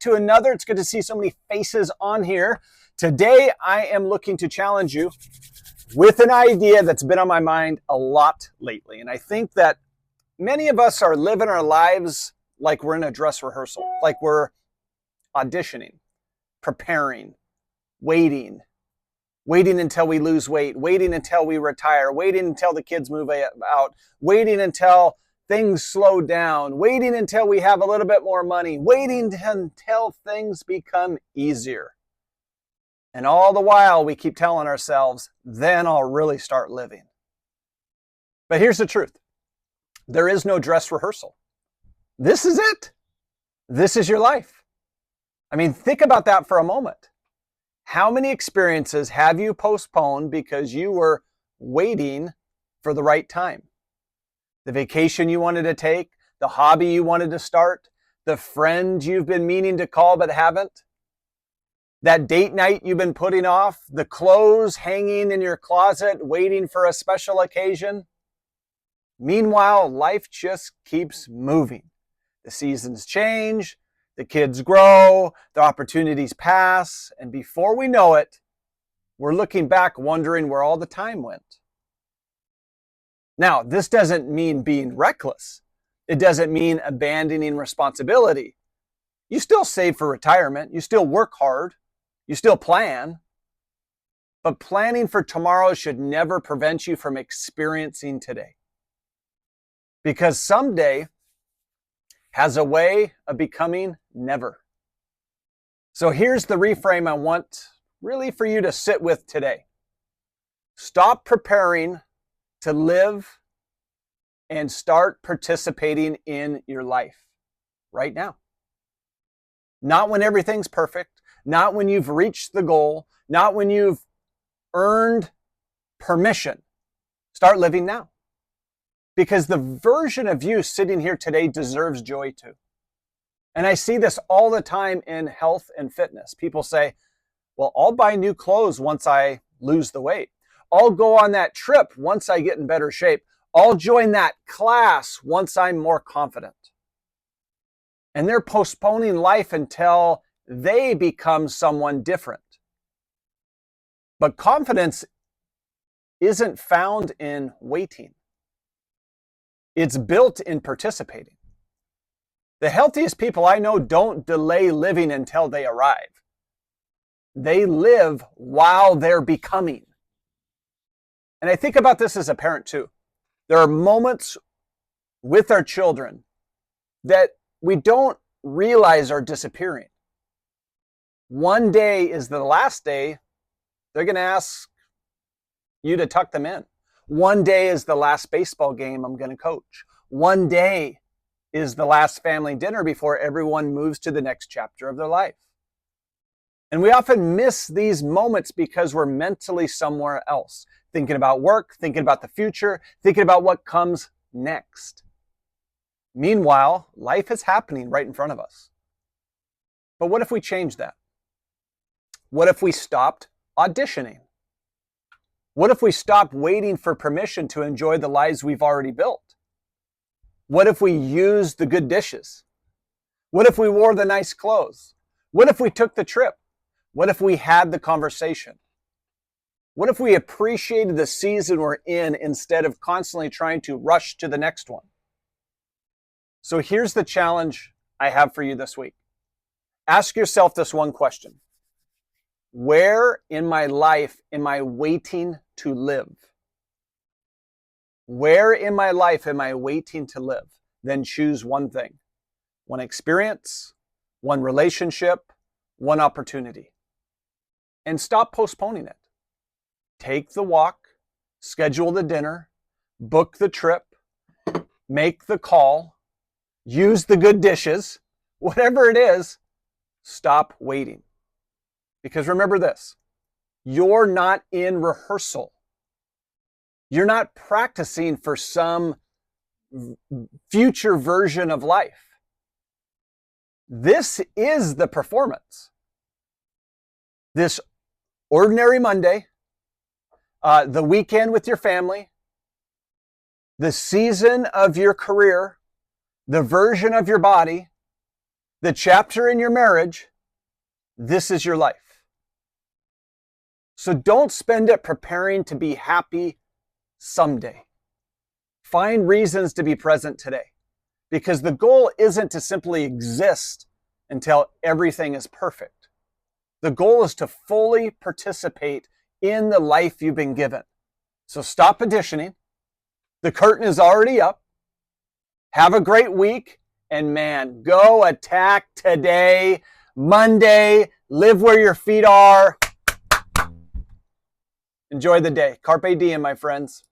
To another. It's good to see so many faces on here. Today, I am looking to challenge you with an idea that's been on my mind a lot lately. And I think that many of us are living our lives like we're in a dress rehearsal, like we're auditioning, preparing, waiting until we lose weight, waiting until we retire, waiting until the kids move out, waiting until things slow down, waiting until we have a little bit more money, waiting until things become easier. And all the while we keep telling ourselves, then I'll really start living. But here's the truth. There is no dress rehearsal. This is it. This is your life. I mean, think about that for a moment. How many experiences have you postponed because you were waiting for the right time? The vacation you wanted to take, the hobby you wanted to start, the friend you've been meaning to call but haven't, that date night you've been putting off, the clothes hanging in your closet waiting for a special occasion. Meanwhile, life just keeps moving. The seasons change, the kids grow, the opportunities pass, and before we know it, we're looking back wondering where all the time went. Now, this doesn't mean being reckless. It doesn't mean abandoning responsibility. You still save for retirement. You still work hard. You still plan. But planning for tomorrow should never prevent you from experiencing today. Because someday has a way of becoming never. So here's the reframe I want really for you to sit with today. Stop preparing to live and start participating in your life right now. Not when everything's perfect, not when you've reached the goal, not when you've earned permission. Start living now. Because the version of you sitting here today deserves joy too. And I see this all the time in health and fitness. People say, well, I'll buy new clothes once I lose the weight. I'll go on that trip once I get in better shape. I'll join that class once I'm more confident. And they're postponing life until they become someone different. But confidence isn't found in waiting. It's built in participating. The healthiest people I know don't delay living until they arrive. They live while they're becoming. And I think about this as a parent too. There are moments with our children that we don't realize are disappearing. One day is the last day they're going to ask you to tuck them in. One day is the last baseball game I'm going to coach. One day is the last family dinner before everyone moves to the next chapter of their life. And we often miss these moments because we're mentally somewhere else, thinking about work, thinking about the future, thinking about what comes next. Meanwhile, life is happening right in front of us. But what if we change that? What if we stopped auditioning? What if we stopped waiting for permission to enjoy the lives we've already built? What if we used the good dishes? What if we wore the nice clothes? What if we took the trip? What if we had the conversation? What if we appreciated the season we're in instead of constantly trying to rush to the next one? So here's the challenge I have for you this week. Ask yourself this one question. Where in my life am I waiting to live? Where in my life am I waiting to live? Then choose one thing, one experience, one relationship, one opportunity. And stop postponing it. Take the walk, schedule the dinner, book the trip, make the call, use the good dishes, whatever it is, stop waiting. Because remember this, you're not in rehearsal. You're not practicing for some future version of life. This is the performance. This ordinary Monday, the weekend with your family, the season of your career, the version of your body, the chapter in your marriage, this is your life. So don't spend it preparing to be happy someday. Find reasons to be present today, because the goal isn't to simply exist until everything is perfect. The goal is to fully participate in the life you've been given. So stop petitioning. The curtain is already up. Have a great week. And man, go attack today, Monday. Live where your feet are. Enjoy the day. Carpe diem, my friends.